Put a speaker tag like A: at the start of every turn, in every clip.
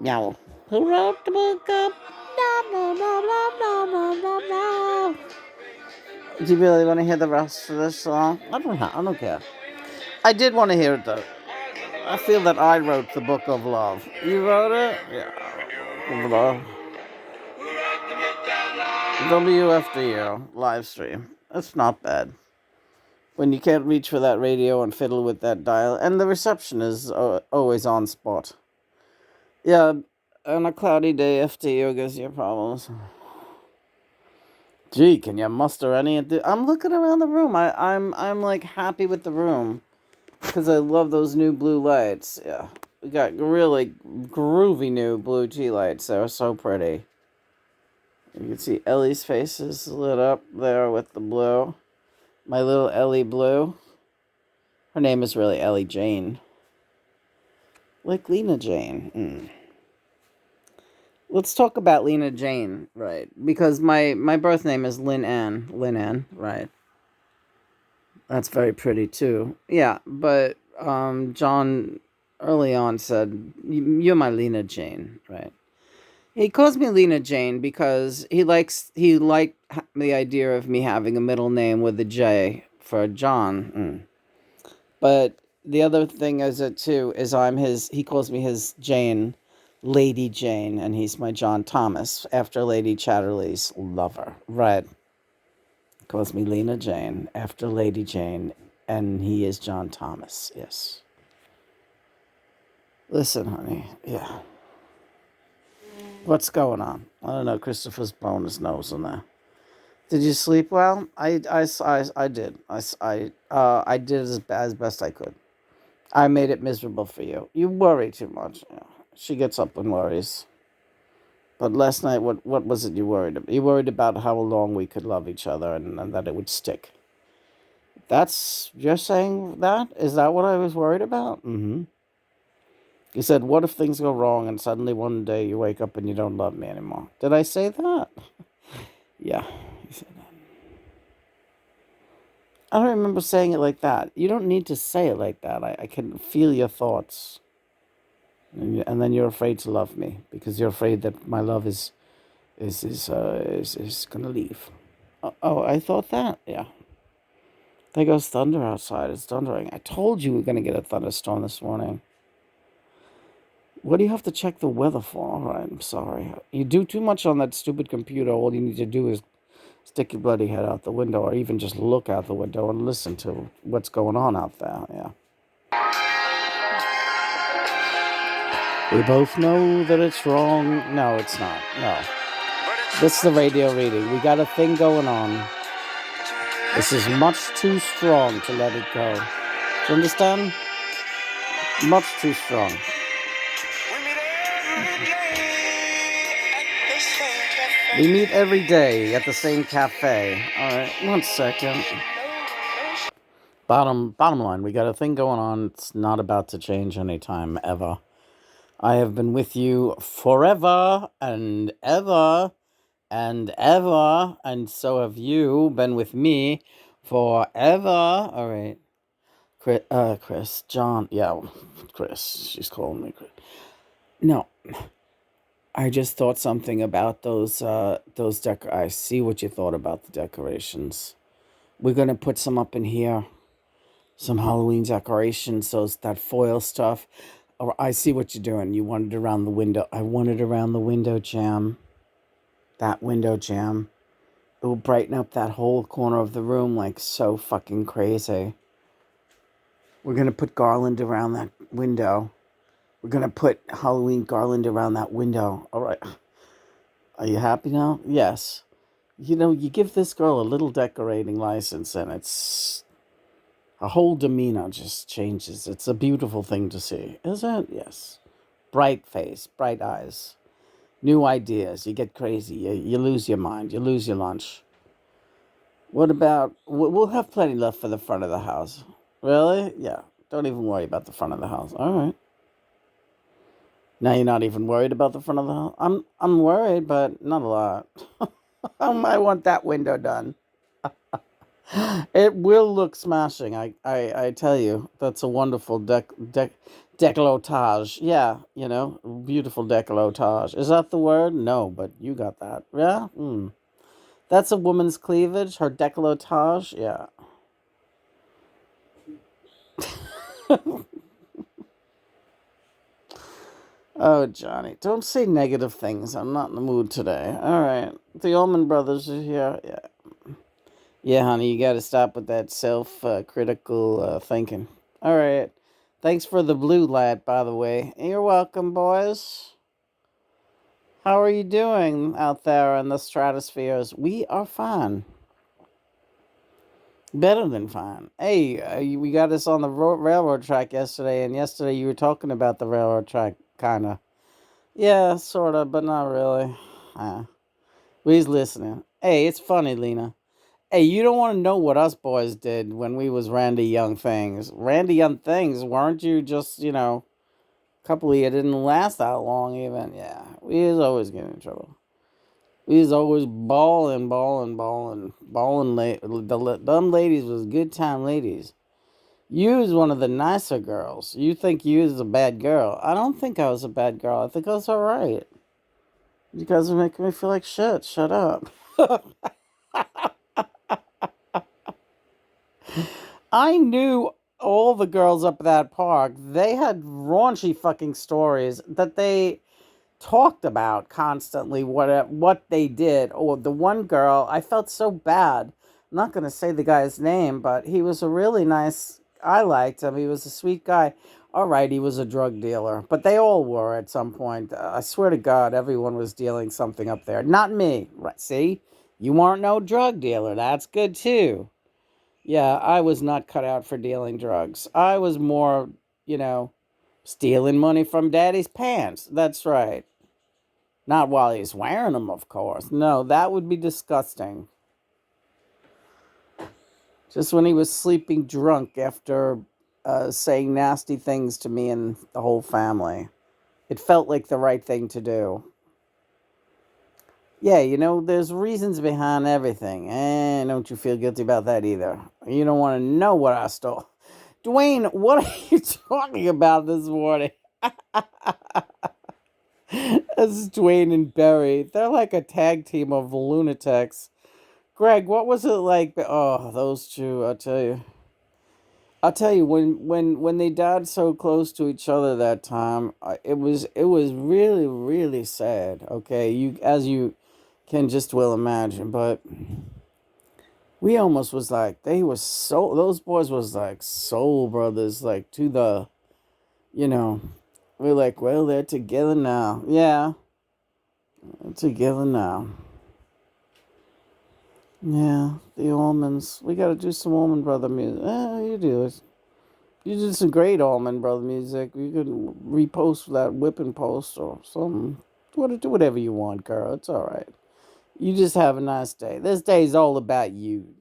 A: Meow. Who wrote the book of? Do you really want to hear the rest of this song? I don't care. I did want to hear it though. I feel that I wrote the book of love. You wrote it? Yeah. Book of love. WFDU live stream. That's not bad. When you can't reach for that radio and fiddle with that dial, and the reception is always on spot. Yeah, on a cloudy day, FDU gives you problems. Gee, can you muster any? I'm looking around the room. I'm like happy with the room because I love those new blue lights. Yeah, we got really groovy new blue tea lights. They're so pretty. You can see Ellie's face is lit up there with the blue. My little Ellie Blue. Her name is really Ellie Jane. Like Lena Jane. Let's talk about Lena Jane, right? Because my birth name is Lynn Ann. Lynn Ann, right? That's very pretty too. Yeah, but John early on said, "You're my Lena Jane," right? He calls me Lena Jane because he liked the idea of me having a middle name with a J for John. But the other thing is it too is he calls me his Jane, Lady Jane, and he's my John Thomas after Lady Chatterley's lover. Right. He calls me Lena Jane after Lady Jane, and he is John Thomas. Yes. Listen, honey. Yeah. What's going on? I don't know. Christopher's blowing his nose in there. Did you sleep well? I did. I did as best I could. I made it miserable for you. You worry too much. Yeah. She gets up and worries. But last night, what was it you worried about? You worried about how long we could love each other and that it would stick. You're saying that? Is that what I was worried about? Mm-hmm. You said, what if things go wrong and suddenly one day you wake up and you don't love me anymore? Did I say that? Yeah, you said that. I don't remember saying it like that. You don't need to say it like that. I can feel your thoughts. And then you're afraid to love me because you're afraid that my love is gonna leave. Oh, I thought that. Yeah. There goes thunder outside. It's thundering. I told you we were gonna get a thunderstorm this morning. What do you have to check the weather for? All right, I'm sorry. You do too much on that stupid computer. All you need to do is stick your bloody head out the window or even just look out the window and listen to what's going on out there. Yeah. We both know that it's wrong. No, it's not. No. This is the radio reading. We got a thing going on. This is much too strong to let it go. Do you understand? Much too strong. We meet every day at the same cafe. All right, 1 second. Bottom line, we got a thing going on. It's not about to change anytime ever. I have been with you forever and ever and ever, and so have you been with me forever. All right, Chris, John, yeah, Chris. She's calling me Chris. No. I just thought something about those I see what you thought about the decorations. We're gonna put some up in here, some Halloween decorations, that foil stuff. Or I see what you're doing. You want it around the window. I want it around the window jam. That window jam. It will brighten up that whole corner of the room like so fucking crazy. We're gonna put garland around that window. We're going to put Halloween garland around that window. All right. Are you happy now? Yes. You know, you give this girl a little decorating license and it's... her whole demeanor just changes. It's a beautiful thing to see. Is it? Yes. Bright face, bright eyes. New ideas. You get crazy. You lose your mind. You lose your lunch. What about... we'll have plenty left for the front of the house. Really? Yeah. Don't even worry about the front of the house. All right. Now you're not even worried about the front of the house. I'm worried, but not a lot. I want that window done. It will look smashing. I tell you, that's a wonderful decolletage. Yeah, beautiful decolletage. Is that the word? No, but you got that. Yeah. That's a woman's cleavage. Her decolletage. Yeah. Oh, Johnny, don't say negative things. I'm not in the mood today. All right. The Allman Brothers are here. Yeah. Yeah, honey, you got to stop with that self critical thinking. All right. Thanks for the blue light, by the way. You're welcome, boys. How are you doing out there in the stratospheres? We are fine. Better than fine. Hey, we got us on the railroad track yesterday, and yesterday you were talking about the railroad track, kind of. Yeah, sort of, but not really. We was listening. Hey, it's funny, Lena. Hey, you don't want to know what us boys did when we was Randy Young Things. Randy Young Things, weren't you just, a couple of you didn't last that long even. Yeah, we was always getting in trouble. We was always balling, balling, balling, balling. Them ladies was good time ladies. You was one of the nicer girls. You think you was a bad girl. I don't think I was a bad girl. I think I was alright. You guys are making me feel like shit. Shut up. I knew all the girls up at that park. They had raunchy fucking stories that they talked about constantly. What they did. Or the one girl, I felt so bad. I'm not gonna say the guy's name, but he was a really nice. I liked him. He was a sweet guy. All right, he was a drug dealer, but they all were at some point. I swear to God, everyone was dealing something up there. Not me. Right? See, you weren't no drug dealer. That's good too. Yeah, I was not cut out for dealing drugs. I was more, you know, stealing money from daddy's pants. That's right. Not while he's wearing them, of course. No, that would be disgusting. Just when he was sleeping drunk after saying nasty things to me and the whole family. It felt like the right thing to do. Yeah, there's reasons behind everything. And don't you feel guilty about that either. You don't want to know what I stole. Dwayne, what are you talking about this morning? This is Dwayne and Barry. They're like a tag team of lunatics. Greg, what was it like? Oh, those two, I'll tell you. I'll tell you when they died so close to each other that time, it was really really sad. Okay, you as you can just well imagine, but we almost was like they was so those boys was like soul brothers, like to the you know we're like, well, they're together now. Yeah, they're together now. Yeah, the Almonds. We got to do some Almond Brother music. You do it. You did some great Allman Brother music. You could repost that whipping post or something. Do whatever you want, girl. It's all right. You just have a nice day. This day is all about you.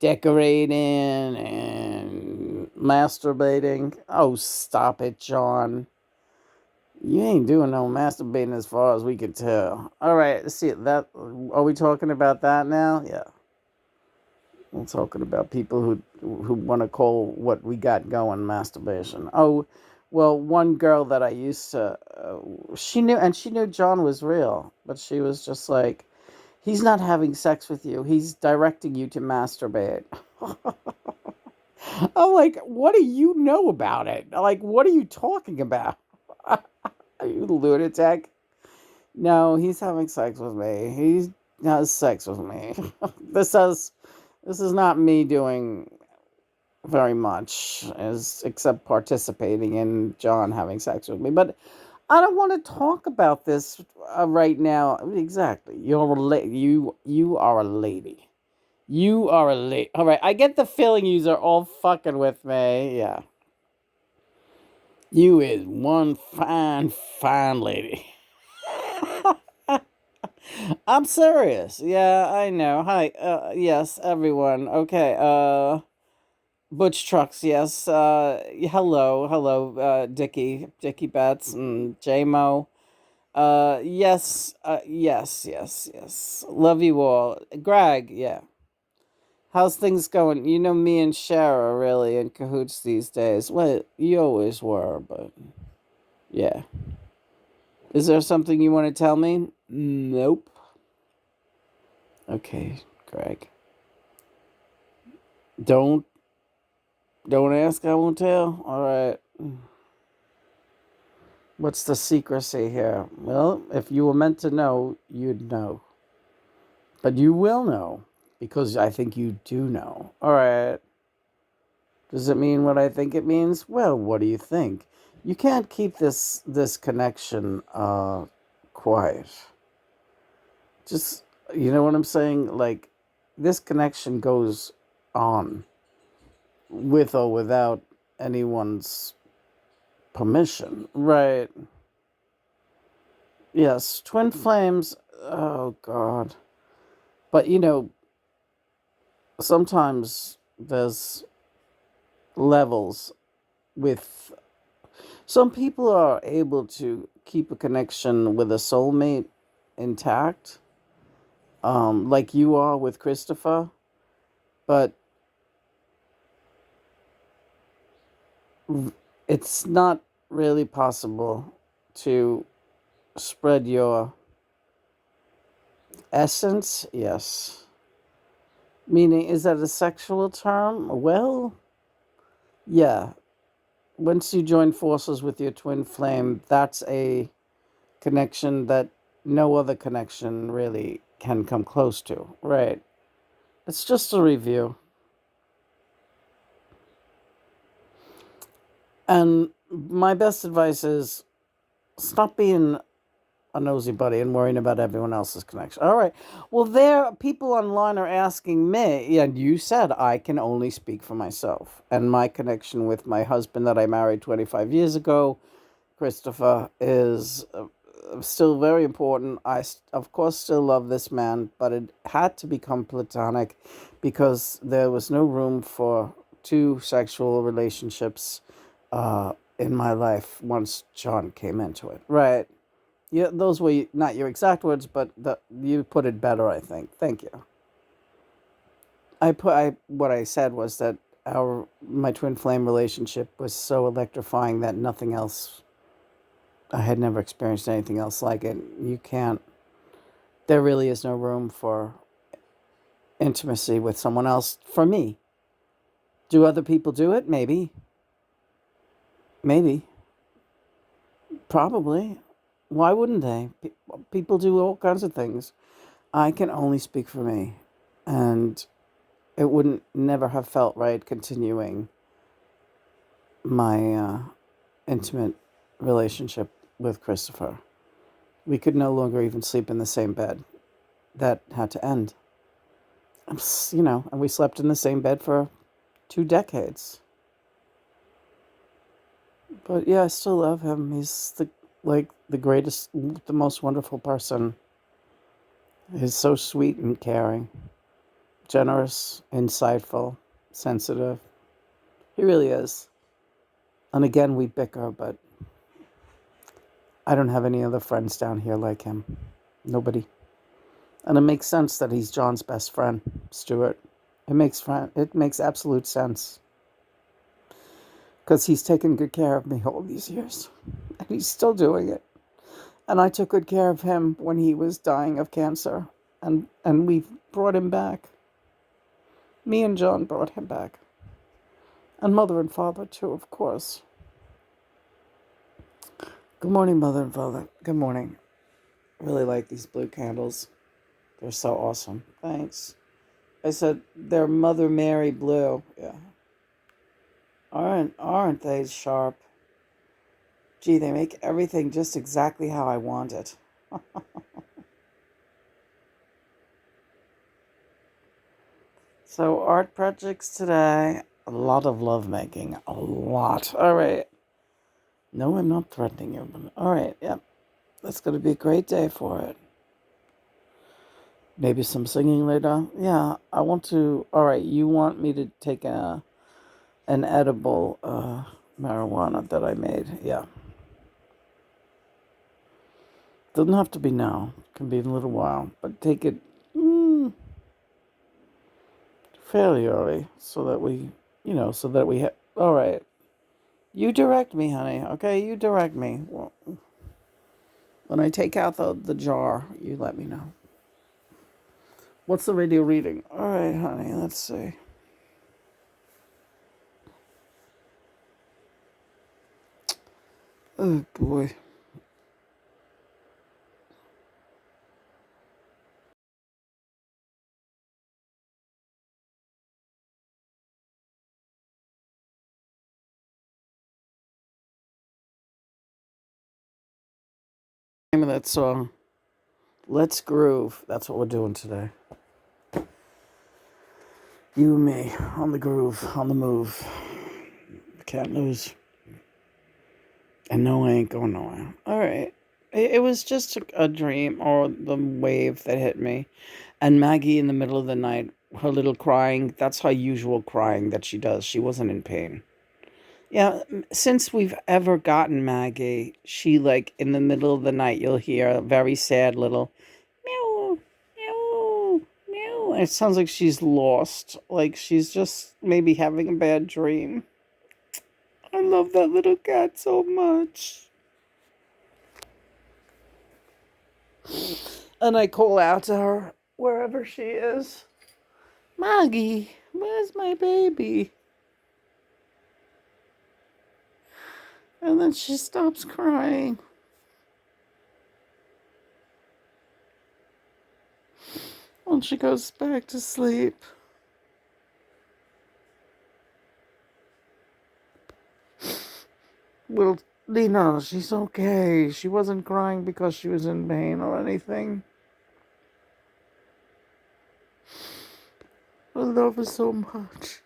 A: Decorating and masturbating. Oh, stop it, John. You ain't doing no masturbating as far as we can tell. All right, let's see that. Are we talking about that now? Yeah. We're talking about people who want to call what we got going masturbation. Oh, well, one girl that I used to, she knew John was real, but she was just like, he's not having sex with you. He's directing you to masturbate. I'm like, what do you know about it? Like, what are you talking about? Are you lunatic? No, he's having sex with me. He has sex with me. this is this is not me doing very much as except participating in John having sex with me. But I don't want to talk about this right now. Exactly. You are a lady. You are a lady. All right. I get the feeling you are all fucking with me. Yeah. You is one fine, fine lady. I'm serious. Yeah, I know. Hi. Yes, everyone. Okay. Butch Trucks, yes. Hello, Dickie Betts, and JMO. Yes. Love you all. Greg, yeah. How's things going? You know, me and Cher are really in cahoots these days. Well, you always were, but yeah. Is there something you want to tell me? Nope. Okay, Greg. Don't don't ask, I won't tell. All right. What's the secrecy here? Well, if you were meant to know, you'd know. But you will know because I think you do know. All right. Does it mean what I think it means? Well, what do you think? You can't keep this connection quiet. Just you know what I'm saying? Like this connection goes on with or without anyone's permission. Right. Yes, twin flames. Oh god. But you know, sometimes there's levels with some people are able to keep a connection with a soulmate intact, like you are with Christopher, but it's not really possible to spread your essence. Yes. Meaning, is that a sexual term? Well, yeah. Once you join forces with your twin flame, that's a connection that no other connection really can come close to. Right. It's just a review. And my best advice is stop being a nosy buddy and worrying about everyone else's connection. All right. Well, there, people online are asking me, and you said I can only speak for myself. And my connection with my husband that I married 25 years ago, Christopher, is still very important. Of course, still love this man, but it had to become platonic because there was no room for two sexual relationships in my life once John came into it. Right. Yeah, those were not your exact words, but you put it better, I think. Thank you. What I said was that my twin flame relationship was so electrifying that nothing else. I had never experienced anything else like it. You can't. There really is no room for intimacy with someone else for me. Do other people do it? Maybe, probably. Why wouldn't they? People do all kinds of things. I can only speak for me, and it wouldn't never have felt right continuing my intimate relationship with Christopher. We could no longer even sleep in the same bed. That had to end. And we slept in the same bed for 2 decades. But yeah, I still love him. He's the greatest, the most wonderful person. He's so sweet and caring, generous, insightful, sensitive. He really is. And again, we bicker, but I don't have any other friends down here like him. Nobody. And it makes sense that he's John's best friend, Stuart. It makes absolute sense. Because he's taken good care of me all these years. And he's still doing it. And I took good care of him when he was dying of cancer. And we brought him back. Me and John brought him back. And mother and father too, of course. Good morning, mother and father. Good morning. I really like these blue candles. They're so awesome. Thanks. I said they're Mother Mary blue. Yeah. Aren't they sharp? Gee, they make everything just exactly how I want it. So art projects today. A lot of lovemaking. A lot. All right. No, I'm not threatening you. But all right. Yep. That's going to be a great day for it. Maybe some singing later. Yeah, I want to. All right, you want me to take a an edible marijuana that I made. Yeah. Doesn't have to be now. It can be in a little while. But take it fairly early so that we have. All right. You direct me, honey. Okay, you direct me. Well, when I take out the jar, you let me know. What's the radio reading? All right, honey. Let's see. Oh boy. Name of that song. Let's groove. That's what we're doing today. You and me on the groove, on the move. Can't lose. And no, I ain't going nowhere. All right. It was just a dream or the wave that hit me. And Maggie in the middle of the night, her little crying, that's her usual crying that she does. She wasn't in pain. Yeah, since we've ever gotten Maggie, she like in the middle of the night, you'll hear a very sad little meow, meow, meow. It sounds like she's lost. Like she's just maybe having a bad dream. I love that little cat so much. And I call out to her wherever she is. Maggie, where's my baby? And then she stops crying. And she goes back to sleep. Well, Lena, she's okay. She wasn't crying because she was in pain or anything. I love her so much.